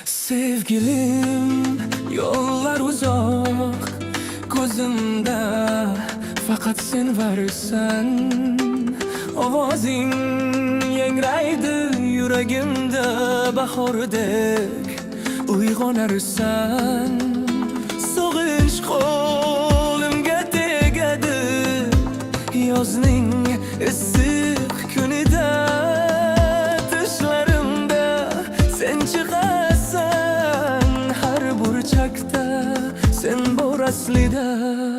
Sevgilim, yollar uzak, gözümde fakat sen varsan. Ovozing yangraydi yuragimda bahordek uyg'onarsan. So'g'ish qo'limga tegadi yozning issiq kunida. Tishlarimda sen chiqasan, har burchakda sen bor aslida.